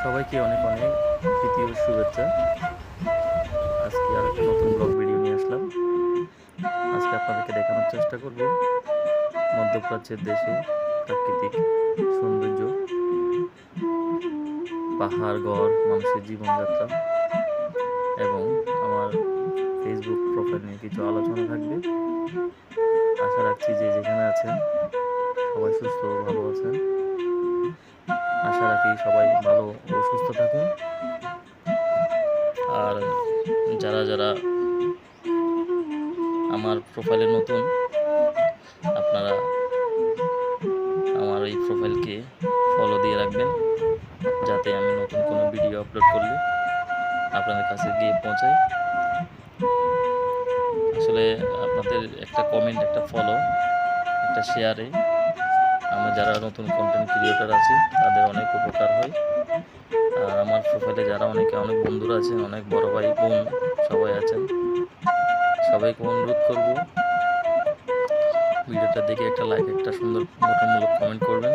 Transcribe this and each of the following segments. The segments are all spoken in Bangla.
সবাইকে অনেক অনেক প্রীতি ও শুভেচ্ছা। আজকে আর একটা নতুন ব্লগ ভিডিও নিয়ে আসলাম। আজকে আপনাদেরকে দেখানোর চেষ্টা করব মধ্যপ্রাচ্যের দেশে প্রাকৃতিক সৌন্দর্য, পাহাড়, গড়, মানুষের জীবনযাত্রা এবং আমার ফেসবুক প্রোফাইল নিয়ে কিছু আলোচনা থাকবে। আশা রাখছি যে যেখানে আছেন সবাই সুস্থ ও ভালো আছেন। আশা রাখি সবাই ভালো ও সুস্থ থাকুন। আর যারা যারা আমার প্রোফাইলে নতুন, আপনারা আমার এই প্রোফাইলকে ফলো দিয়ে রাখবেন, যাতে আমি নতুন কোনো ভিডিও আপলোড করলে আপনাদের কাছে গিয়ে পৌঁছায়। আসলে আপনাদের একটা কমেন্ট, একটা ফলো, একটা শেয়ারে আমরা যারা নতুন কন্টেন্ট ক্রিয়েটর আছি তাদের অনেক উপকার হয়। আর আমার প্রোফাইলে যারা অনেক বন্ধুরা আছেন, অনেক বড় ভাই বোন সবাই আছেন, সবাইকে অনুরোধ করব ভিডিওটা দেখে একটা লাইক, একটা সুন্দর গঠনমূলক কমেন্ট করবেন,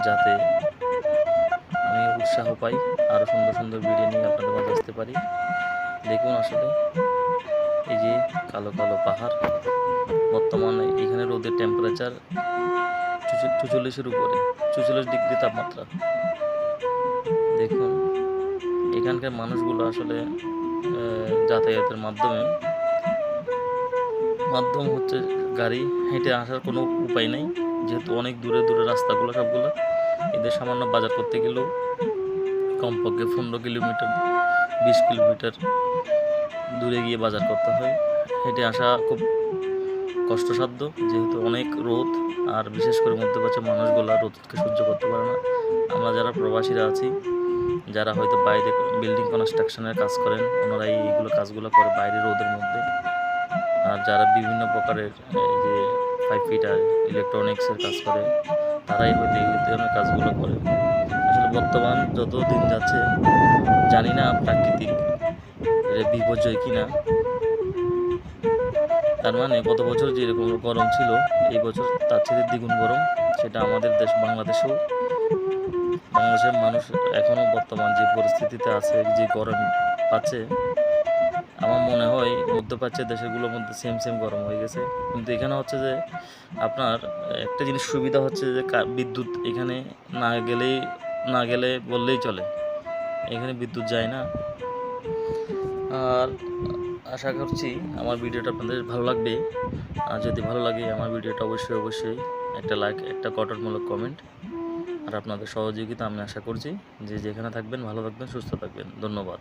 যাতে আমি উৎসাহ পাই আরও সুন্দর সুন্দর ভিডিও নিয়ে আপনাদের মাঝে আসতে পারি। দেখুন, আসলে এই যে কালো কালো পাহাড়, বর্তমানে এখানে রোদের টেম্পারেচার 44-এর উপরে, 44 ডিগ্রি তাপমাত্রা। দেখুন এখানকার মানুষগুলো আসলে যাতায়াতের মাধ্যম হচ্ছে গাড়ি, হেঁটে আসার কোনো উপায় নেই, যেহেতু অনেক দূরে দূরে রাস্তাগুলো সবগুলো। এদের সামান্য বাজার করতে গেলেও কমপক্ষে 15 কিলোমিটার 20 কিলোমিটার দূরে গিয়ে বাজার করতে হয়। হেঁটে আসা খুব কষ্টসাধ্য, যেহেতু অনেক রোদ, আর বিশেষ করে মধ্যপ্রাচ্যের মানুষগুলো রোদকে সহ্য করতে পারে না। আমরা যারা প্রবাসীরা আছি, যারা হয়তো বাইরে বিল্ডিং কনস্ট্রাকশনের কাজ করেন, ওনারা এইগুলো কাজগুলো করে বাইরে রোদের মধ্যে। আর যারা বিভিন্ন প্রকারের এই যে 5 ফিটার ইলেকট্রনিক্সের কাজ করে, তারাই হয়তো এই ধরনের কাজগুলো করে। আসলে বর্তমান যত দিন যাচ্ছে, জানি না প্রাকৃতিক বিপর্যয় কিনা। তার মানে গত বছর যেরকম গরম ছিল, এই বছর তার চেয়ে দ্বিগুণ গরম। সেটা আমাদের দেশ বাংলাদেশের মানুষ এখনও বর্তমান যে পরিস্থিতিতে আছে, যে গরম পাচ্ছে, আমার মনে হয় মধ্যপ্রাচ্যের দেশগুলোর মধ্যে সেম গরম হয়ে গেছে। কিন্তু এখানে হচ্ছে যে আপনার একটা জিনিস সুবিধা হচ্ছে যে বিদ্যুৎ এখানে না গেলে বললেই চলে, এখানে বিদ্যুৎ যায় না। আর আশা করছি আমার ভিডিওটা আপনাদের ভালো লাগবে। আর যদি ভালো লাগে আমার ভিডিওটা অবশ্যই একটা লাইক, একটা গঠনমূলক কমেন্ট, আর আপনাদের সহযোগিতা আমি আশা করছি। যে যেখানে থাকবেন ভালো থাকবেন, সুস্থ থাকবেন। ধন্যবাদ।